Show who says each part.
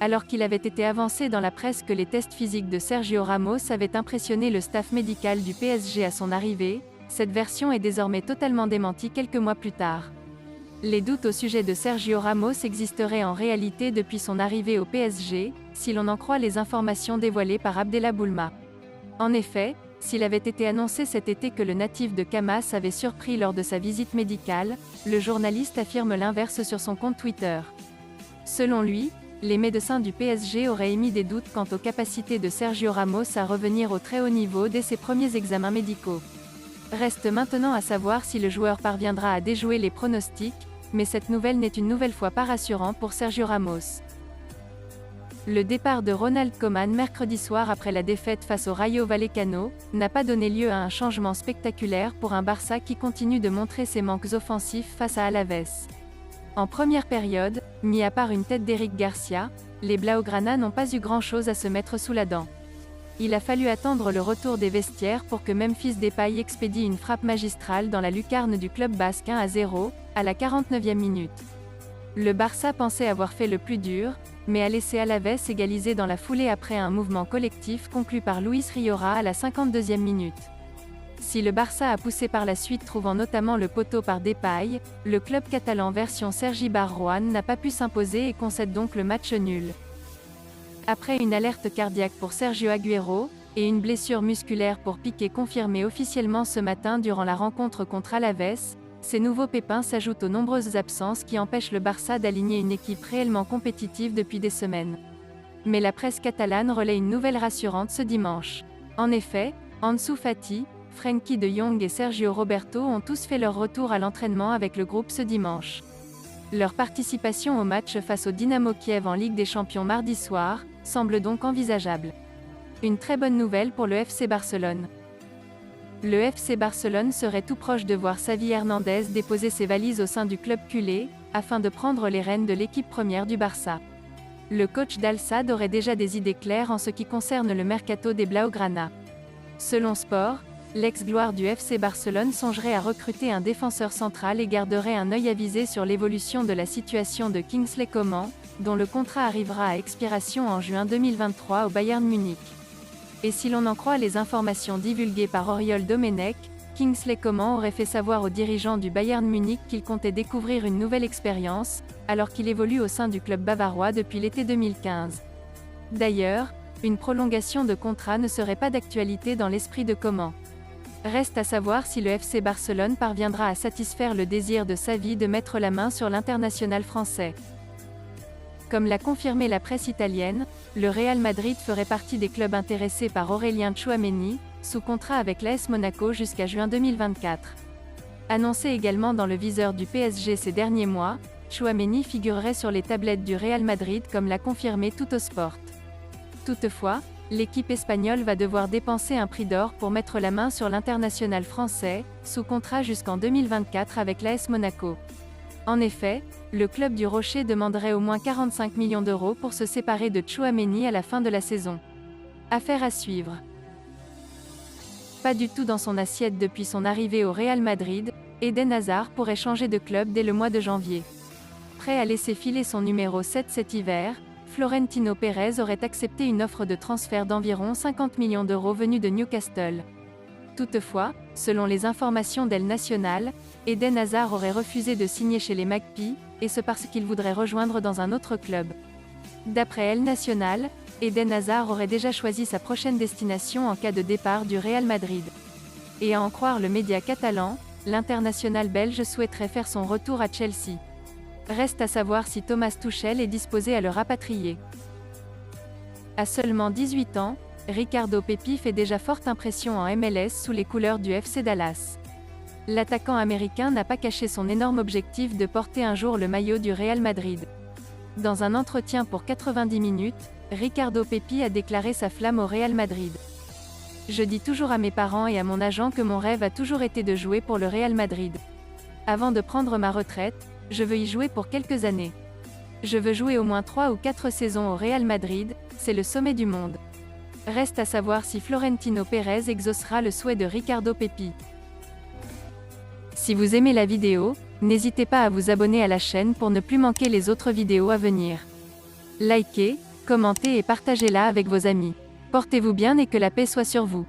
Speaker 1: Alors qu'il avait été avancé dans la presse que les tests physiques de Sergio Ramos avaient impressionné le staff médical du PSG à son arrivée, cette version est désormais totalement démentie quelques mois plus tard. Les doutes au sujet de Sergio Ramos existeraient en réalité depuis son arrivée au PSG, si l'on en croit les informations dévoilées par Abdellah Boulma. En effet, s'il avait été annoncé cet été que le natif de Camas avait surpris lors de sa visite médicale, le journaliste affirme l'inverse sur son compte Twitter. Selon lui, les médecins du PSG auraient émis des doutes quant aux capacités de Sergio Ramos à revenir au très haut niveau dès ses premiers examens médicaux. Reste maintenant à savoir si le joueur parviendra à déjouer les pronostics, mais cette nouvelle n'est une nouvelle fois pas rassurant pour Sergio Ramos. Le départ de Ronald Koeman mercredi soir après la défaite face au Rayo Vallecano n'a pas donné lieu à un changement spectaculaire pour un Barça qui continue de montrer ses manques offensifs face à Alavés. En première période, mis à part une tête d'Éric Garcia, les Blaugrana n'ont pas eu grand-chose à se mettre sous la dent. Il a fallu attendre le retour des vestiaires pour que Memphis Depay expédie une frappe magistrale dans la lucarne du club basque 1-0, à la 49e minute. Le Barça pensait avoir fait le plus dur, mais a laissé Alavés égaliser dans la foulée après un mouvement collectif conclu par Luis Riora à la 52e minute. Si le Barça a poussé par la suite trouvant notamment le poteau par Depay, le club catalan version Sergi Barjuan n'a pas pu s'imposer et concède donc le match nul. Après une alerte cardiaque pour Sergio Agüero, et une blessure musculaire pour Piqué confirmée officiellement ce matin durant la rencontre contre Alavés, ces nouveaux pépins s'ajoutent aux nombreuses absences qui empêchent le Barça d'aligner une équipe réellement compétitive depuis des semaines. Mais la presse catalane relaie une nouvelle rassurante ce dimanche. En effet, Ansu Fati, Frenkie de Jong et Sergio Roberto ont tous fait leur retour à l'entraînement avec le groupe ce dimanche. Leur participation au match face au Dynamo Kiev en Ligue des Champions mardi soir semble donc envisageable. Une très bonne nouvelle pour le FC Barcelone. Le FC Barcelone serait tout proche de voir Xavi Hernandez déposer ses valises au sein du club culé, afin de prendre les rênes de l'équipe première du Barça. Le coach d'Al-Sadd aurait déjà des idées claires en ce qui concerne le mercato des Blaugrana. Selon Sport, l'ex-gloire du FC Barcelone songerait à recruter un défenseur central et garderait un œil avisé sur l'évolution de la situation de Kingsley Coman, dont le contrat arrivera à expiration en juin 2023 au Bayern Munich. Et si l'on en croit les informations divulguées par Oriol Domenech, Kingsley Coman aurait fait savoir aux dirigeants du Bayern Munich qu'il comptait découvrir une nouvelle expérience, alors qu'il évolue au sein du club bavarois depuis l'été 2015. D'ailleurs, une prolongation de contrat ne serait pas d'actualité dans l'esprit de Coman. Reste à savoir si le FC Barcelone parviendra à satisfaire le désir de Xavi de mettre la main sur l'international français. Comme l'a confirmé la presse italienne, le Real Madrid ferait partie des clubs intéressés par Aurélien Tchouaméni, sous contrat avec l'AS Monaco jusqu'à juin 2024. Annoncé également dans le viseur du PSG ces derniers mois, Tchouaméni figurerait sur les tablettes du Real Madrid comme l'a confirmé Tuttosport. Toutefois, l'équipe espagnole va devoir dépenser un prix d'or pour mettre la main sur l'international français, sous contrat jusqu'en 2024 avec l'AS Monaco. En effet, le club du Rocher demanderait au moins 45 millions d'euros pour se séparer de Tchouaméni à la fin de la saison. Affaire à suivre. Pas du tout dans son assiette depuis son arrivée au Real Madrid, Eden Hazard pourrait changer de club dès le mois de janvier. Prêt à laisser filer son numéro 7 cet hiver, Florentino Pérez aurait accepté une offre de transfert d'environ 50 millions d'euros venue de Newcastle. Toutefois, selon les informations d'El Nacional, Eden Hazard aurait refusé de signer chez les Magpies, et ce parce qu'il voudrait rejoindre dans un autre club. D'après El Nacional, Eden Hazard aurait déjà choisi sa prochaine destination en cas de départ du Real Madrid. Et à en croire le média catalan, l'international belge souhaiterait faire son retour à Chelsea. Reste à savoir si Thomas Tuchel est disposé à le rapatrier. À seulement 18 ans, Ricardo Pepi fait déjà forte impression en MLS sous les couleurs du FC Dallas. L'attaquant américain n'a pas caché son énorme objectif de porter un jour le maillot du Real Madrid. Dans un entretien pour 90 minutes, Ricardo Pepi a déclaré sa flamme au Real Madrid. « Je dis toujours à mes parents et à mon agent que mon rêve a toujours été de jouer pour le Real Madrid. Avant de prendre ma retraite, je veux y jouer pour quelques années. Je veux jouer au moins 3 ou 4 saisons au Real Madrid, c'est le sommet du monde. » Reste à savoir si Florentino Pérez exaucera le souhait de Ricardo Pepi. Si vous aimez la vidéo, n'hésitez pas à vous abonner à la chaîne pour ne plus manquer les autres vidéos à venir. Likez, commentez et partagez-la avec vos amis. Portez-vous bien et que la paix soit sur vous.